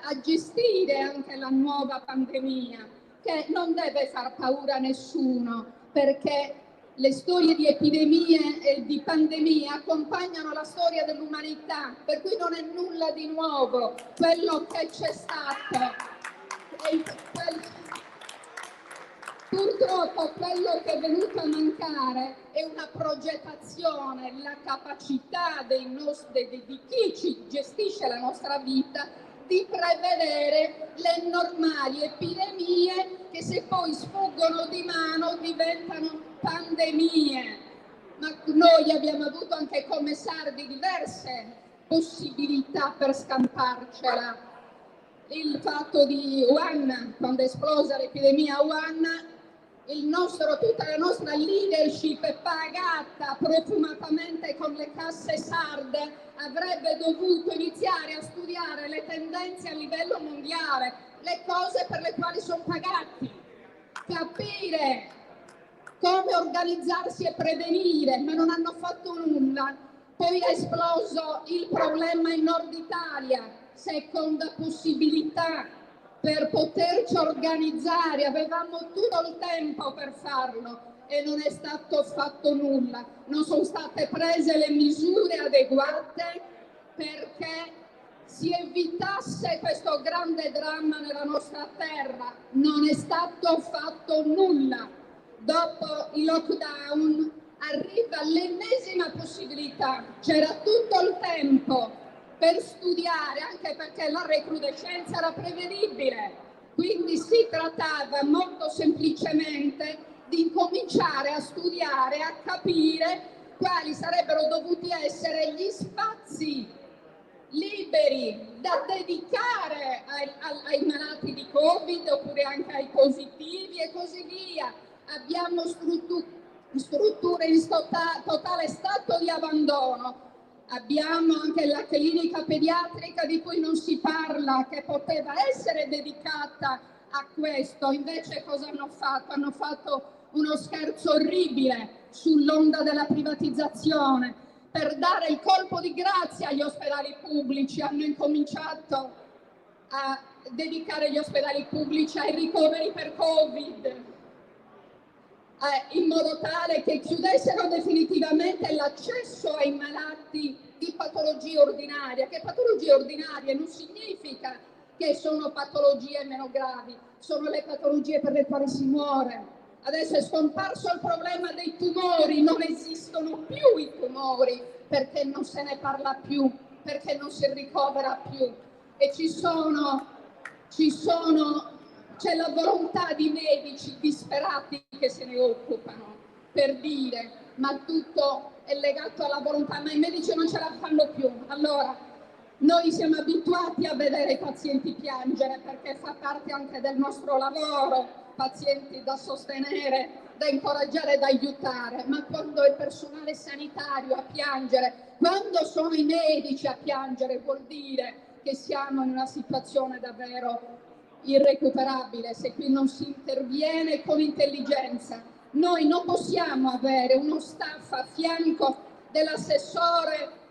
a gestire anche la nuova pandemia, che non deve far paura a nessuno, perché le storie di epidemie e di pandemie accompagnano la storia dell'umanità, per cui non è nulla di nuovo quello che c'è stato. Purtroppo quello che è venuto a mancare è una progettazione, la capacità di chi ci gestisce la nostra vita di prevedere le normali epidemie che, se poi sfuggono di mano, diventano pandemie. Ma noi abbiamo avuto anche come sardi diverse possibilità per scamparcela. Il fatto di Wuhan, quando è esplosa l'epidemia a Wuhan, tutta la nostra leadership pagata profumatamente con le casse sarde avrebbe dovuto iniziare a studiare le tendenze a livello mondiale, le cose per le quali sono pagati, capire come organizzarsi e prevenire, ma non hanno fatto nulla. Poi è esploso il problema in Nord Italia, seconda possibilità per poterci organizzare, avevamo tutto il tempo per farlo e non è stato fatto nulla, non sono state prese le misure adeguate perché si evitasse questo grande dramma nella nostra terra, non è stato fatto nulla. Dopo il lockdown arriva l'ennesima possibilità, c'era tutto il tempo per studiare, anche perché la recrudescenza era prevedibile, quindi si trattava molto semplicemente di incominciare a studiare, a capire quali sarebbero dovuti essere gli spazi liberi da dedicare ai malati di Covid oppure anche ai positivi e così via. Abbiamo strutture in totale stato di abbandono. Abbiamo anche la clinica pediatrica di cui non si parla, che poteva essere dedicata a questo. Invece cosa hanno fatto? Hanno fatto uno scherzo orribile sull'onda della privatizzazione. Per dare il colpo di grazia agli ospedali pubblici hanno incominciato a dedicare gli ospedali pubblici ai ricoveri per Covid, in modo tale che chiudessero definitivamente l'accesso ai malati di patologie ordinarie, che patologie ordinarie non significa che sono patologie meno gravi, sono le patologie per le quali si muore. Adesso è scomparso il problema dei tumori, non esistono più i tumori perché non se ne parla più, perché non si ricovera più e c'è la volontà di medici disperati che se ne occupano per dire ma tutto è legato alla volontà, ma i medici non ce la fanno più. Allora noi siamo abituati a vedere i pazienti piangere perché fa parte anche del nostro lavoro, pazienti da sostenere, da incoraggiare, da aiutare, ma quando è il personale sanitario a piangere, quando sono i medici a piangere, vuol dire che siamo in una situazione davvero irrecuperabile se qui non si interviene con intelligenza. Noi non possiamo avere uno staff a fianco dell'assessore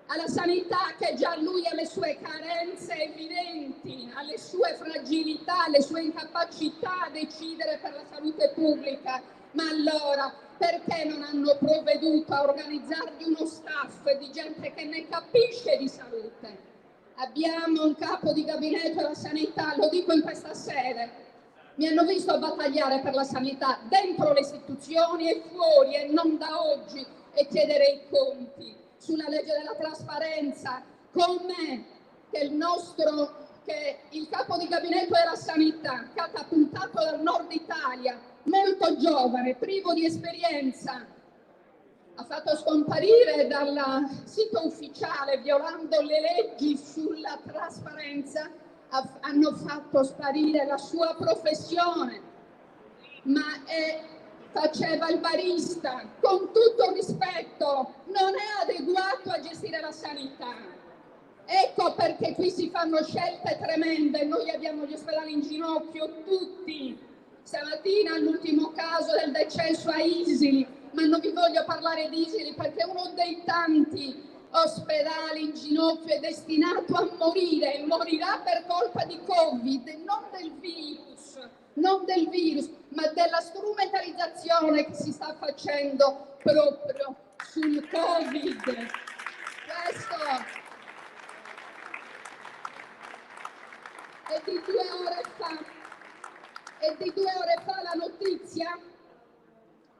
alla sanità che già lui ha le sue carenze evidenti, ha le sue fragilità, le sue incapacità a decidere per la salute pubblica. Ma allora perché non hanno provveduto a organizzargli uno staff di gente che ne capisce di salute? Abbiamo un capo di gabinetto della sanità, lo dico in questa sede, mi hanno visto battagliare per la sanità dentro le istituzioni e fuori, e non da oggi, e chiedere i conti sulla legge della trasparenza, come che il capo di gabinetto della sanità, catapultato dal nord Italia, molto giovane, privo di esperienza, ha fatto scomparire dal sito ufficiale, violando le leggi sulla trasparenza, hanno fatto sparire la sua professione, faceva il barista, con tutto il rispetto, non è adeguato a gestire la sanità. Ecco perché qui si fanno scelte tremende. Noi abbiamo gli ospedali in ginocchio tutti. Stamattina l'ultimo caso del decesso a Isili, ma non vi voglio parlare di Isili perché è uno dei tanti ospedali in ginocchio è destinato a morire e morirà per colpa di Covid, non del virus, ma della strumentalizzazione che si sta facendo proprio sul Covid. Questo è di 2 ore fa. E di 2 ore fa la notizia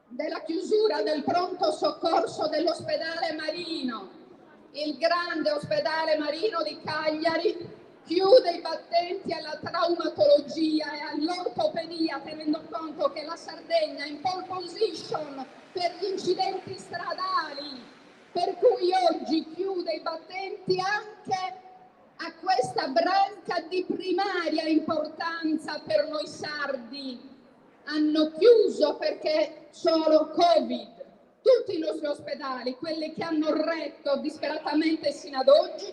della chiusura del pronto soccorso dell'ospedale Marino. Il grande ospedale Marino di Cagliari chiude i battenti alla traumatologia e all'ortopedia, tenendo conto che la Sardegna è in pole position per gli incidenti stradali, per cui oggi chiude i battenti anche a questa branca di primaria importanza per noi sardi. Hanno chiuso perché solo Covid. Tutti i nostri ospedali, quelli che hanno retto disperatamente sino ad oggi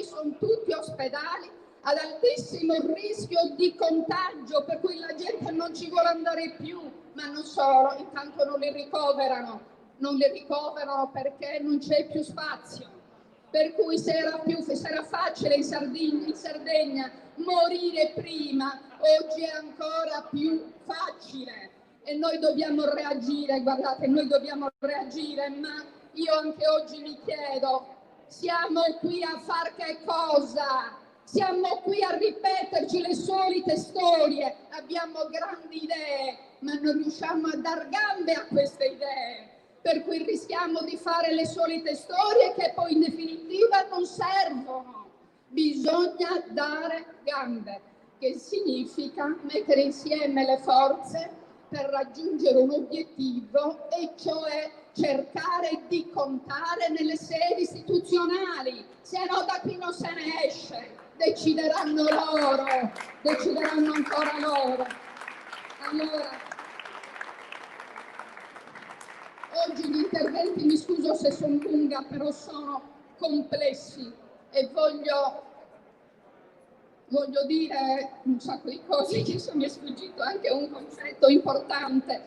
sono tutti ospedali ad altissimo rischio di contagio, per cui la gente non ci vuole andare più, ma non solo, intanto non li ricoverano perché non c'è più spazio. Per cui se era facile in Sardegna morire prima, oggi è ancora più facile e noi dobbiamo reagire, guardate, noi dobbiamo reagire, ma io anche oggi mi chiedo, siamo qui a far che cosa? Siamo qui a ripeterci le solite storie, abbiamo grandi idee, ma non riusciamo a dar gambe a queste idee. Per cui rischiamo di fare le solite storie che poi in definitiva non servono. Bisogna dare gambe, che significa mettere insieme le forze per raggiungere un obiettivo, e cioè cercare di contare nelle sedi istituzionali, se no da qui non se ne esce, decideranno ancora loro. Allora, oggi gli interventi, mi scuso se sono lunga, però sono complessi e voglio dire un sacco di cose che mi è sfuggito, anche un concetto importante.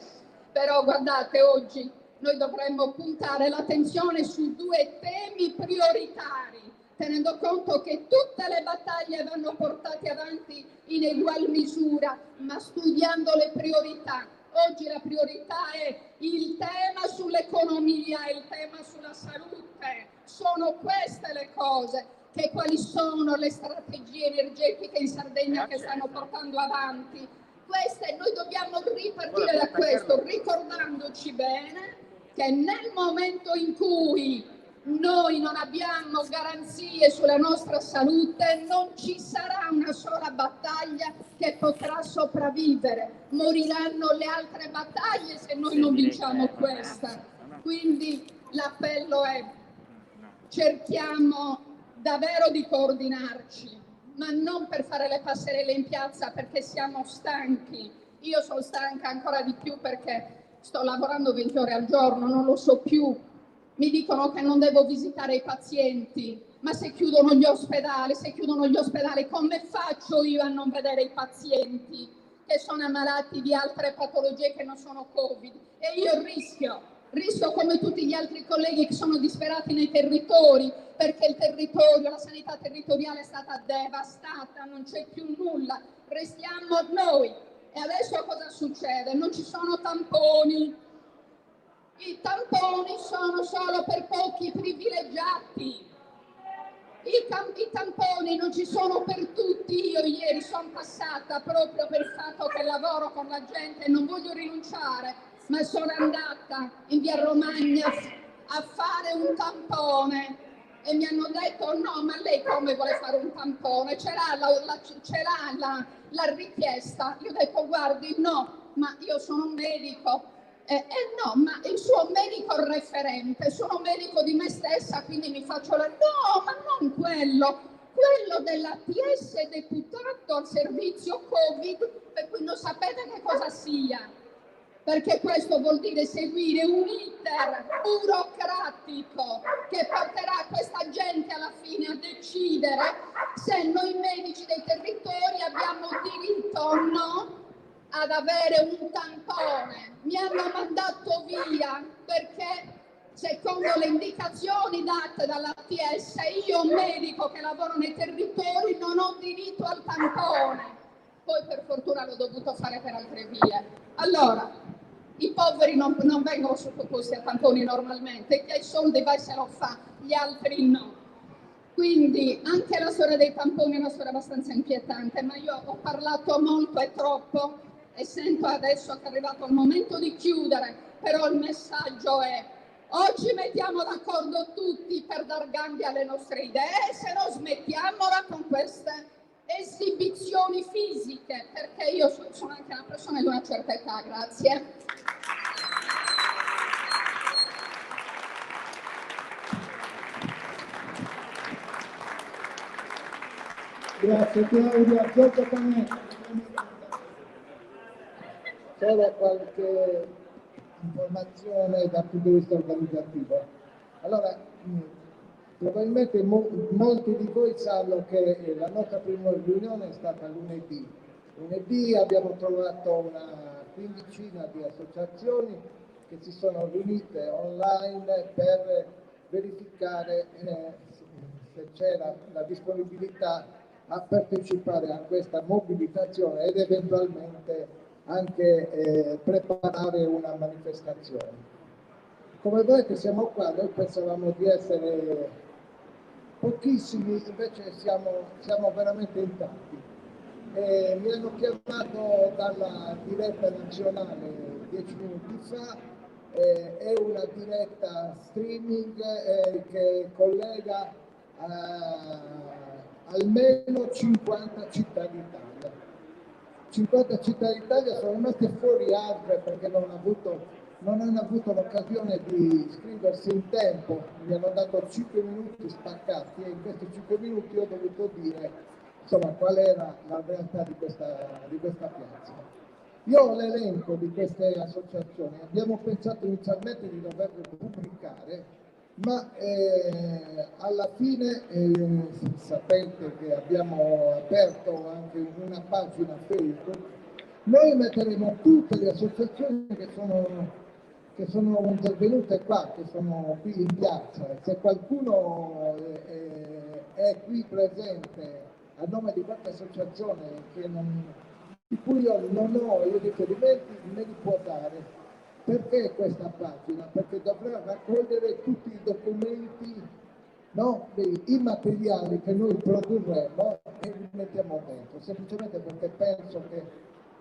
Però guardate, oggi noi dovremmo puntare l'attenzione su 2 temi prioritari, tenendo conto che tutte le battaglie vanno portate avanti in egual misura, ma studiando le priorità. Oggi la priorità è il tema sull'economia e il tema sulla salute. Sono queste le cose. Che quali sono le strategie energetiche in Sardegna che stanno portando avanti? Noi dobbiamo ripartire da questo, ricordandoci bene che nel momento in cui noi non abbiamo garanzie sulla nostra salute, non ci sarà una sola battaglia che potrà sopravvivere. Moriranno le altre battaglie se noi non vinciamo questa. Quindi l'appello è: cerchiamo davvero di coordinarci, ma non per fare le passerelle in piazza, perché siamo stanchi. Io sono stanca ancora di più perché sto lavorando 20 ore al giorno, non lo so più. Mi dicono che non devo visitare i pazienti, ma se chiudono gli ospedali, come faccio io a non vedere i pazienti che sono ammalati di altre patologie che non sono Covid? E io rischio come tutti gli altri colleghi che sono disperati nei territori, perché il territorio, la sanità territoriale è stata devastata, non c'è più nulla, restiamo noi. E adesso cosa succede? Non ci sono tamponi. I tamponi sono solo per pochi privilegiati. I tamponi non ci sono per tutti. Io ieri sono passata proprio per il fatto che lavoro con la gente e non voglio rinunciare, ma sono andata in via Romagna a fare un tampone e mi hanno detto no, ma lei come vuole fare un tampone? C'era la richiesta. Io ho detto guardi, no, ma io sono un medico. No, ma il suo medico referente, sono medico di me stessa, quindi mi faccio la... No, ma non quello dell'ATS deputato al servizio Covid, per cui non sapete che cosa sia. Perché questo vuol dire seguire un iter burocratico che porterà questa gente alla fine a decidere se noi medici dei territori abbiamo diritto o no ad avere un tampone. Mi hanno mandato via perché secondo le indicazioni date dall'ATS io, medico che lavoro nei territori, non ho diritto al tampone. Poi per fortuna l'ho dovuto fare per altre vie. Allora, i poveri non vengono sottoposti a tamponi normalmente, chi ha i soldi va e se lo fa, gli altri no. Quindi anche la storia dei tamponi è una storia abbastanza inquietante, ma io ho parlato molto e troppo e sento adesso che è arrivato il momento di chiudere, però il messaggio è: oggi mettiamo d'accordo tutti per dar gambe alle nostre idee, se no smettiamola con queste esibizioni fisiche, perché io sono anche una persona di una certa età, grazie. Grazie Claudia. Giorgio Canetti. Solo qualche informazione dal punto di vista organizzativo. Allora, probabilmente molti di voi sanno che la nostra prima riunione è stata lunedì. Lunedì abbiamo trovato una quindicina di associazioni che si sono riunite online per verificare se c'era la disponibilità a partecipare a questa mobilitazione ed eventualmente anche preparare una manifestazione. Come vedete siamo qua, noi pensavamo di essere pochissimi, invece siamo veramente in tanti. Mi hanno chiamato dalla diretta nazionale 10 minuti fa, è una diretta streaming che collega almeno 50 città d'Italia. 50 città d'Italia, sono rimaste fuori altre perché non hanno avuto l'occasione di iscriversi in tempo. Mi hanno dato 5 minuti spaccati e in questi 5 minuti ho dovuto dire insomma qual era la realtà di questa piazza. Io ho l'elenco di queste associazioni, abbiamo pensato inizialmente di doverle pubblicare, ma alla fine sapete che abbiamo aperto anche una pagina Facebook. Noi metteremo tutte le associazioni che sono intervenute qua, che sono qui in piazza. Se qualcuno è qui presente a nome di qualche associazione di cui io non ho i riferimenti, me li può dare. Perché questa pagina? Perché dovrà raccogliere tutti i documenti, no, i materiali che noi produrremo e li mettiamo dentro, semplicemente perché penso che,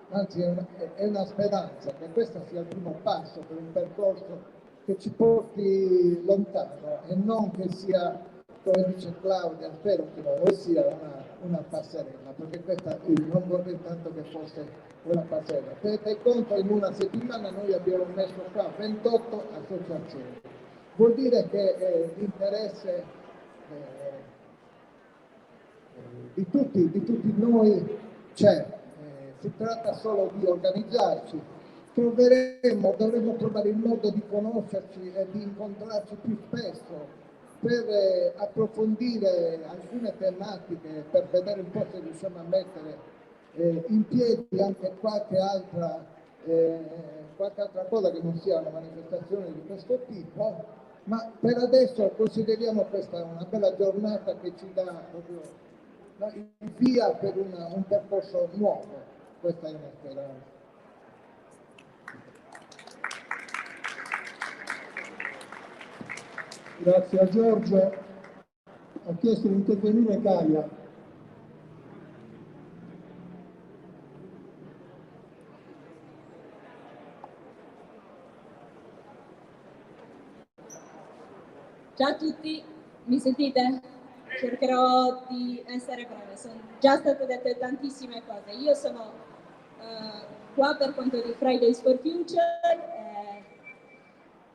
anzi è una speranza, che questo sia il primo passo per un percorso che ci porti lontano e non che sia, come dice Claudia, spero che non lo sia una passerella, perché questa non vorrei tanto che fosse una passerella. Tenete conto, in una settimana noi abbiamo messo qua 28 associazioni. Vuol dire che l'interesse di tutti noi c'è. Si tratta solo di organizzarci. Dovremo trovare il modo di conoscerci e di incontrarci più spesso per approfondire alcune tematiche, per vedere un po' se riusciamo a mettere in piedi anche qualche altra cosa che non sia una manifestazione di questo tipo, ma per adesso consideriamo questa una bella giornata che ci dà proprio il via per un percorso nuovo. Questa è una speranza. Grazie a Giorgio. Ha chiesto di intervenire Gaia. Ciao a tutti, mi sentite? Cercherò di essere breve, sono già state dette tantissime cose. Io sono qua per conto di Fridays for Future.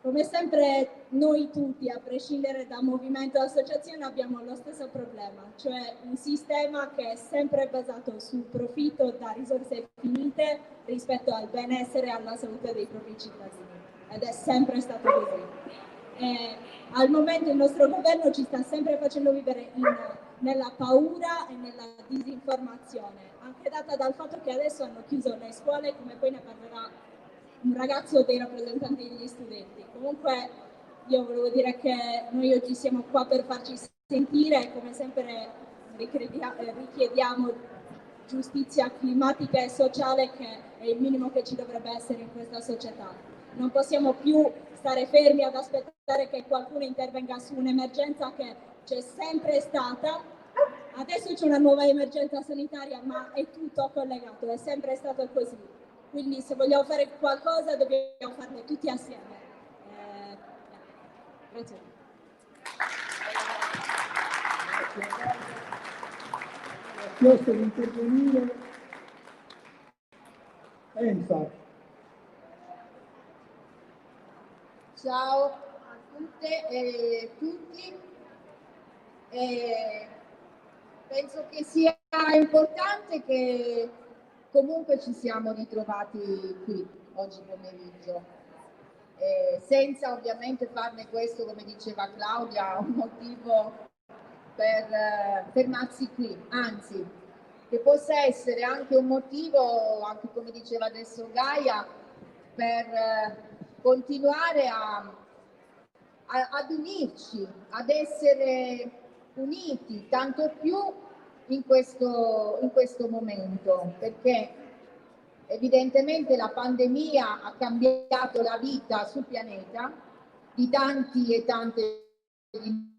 Come sempre noi tutti, a prescindere da movimento e associazione, abbiamo lo stesso problema, cioè un sistema che è sempre basato sul profitto da risorse finite rispetto al benessere e alla salute dei propri cittadini. Ed è sempre stato così. Al momento il nostro governo ci sta sempre facendo vivere nella paura e nella disinformazione, anche data dal fatto che adesso hanno chiuso le scuole, come poi ne parlerà un ragazzo dei rappresentanti degli studenti. Comunque io volevo dire che noi oggi siamo qua per farci sentire e come sempre richiediamo giustizia climatica e sociale, che è il minimo che ci dovrebbe essere in questa società. Non possiamo più stare fermi ad aspettare che qualcuno intervenga su un'emergenza che c'è sempre stata. Adesso c'è una nuova emergenza sanitaria, ma è tutto collegato, è sempre stato così. Quindi se vogliamo fare qualcosa dobbiamo farlo tutti assieme. Grazie. Ha chiesto di intervenire Enza. Ciao a tutte e tutti. Penso che sia importante che comunque ci siamo ritrovati qui oggi pomeriggio, senza ovviamente farne questo, come diceva Claudia, un motivo per fermarsi qui, anzi che possa essere anche un motivo, anche come diceva adesso Gaia, per continuare ad unirci, ad essere uniti, tanto più in questo momento, perché evidentemente la pandemia ha cambiato la vita sul pianeta di tanti e tante di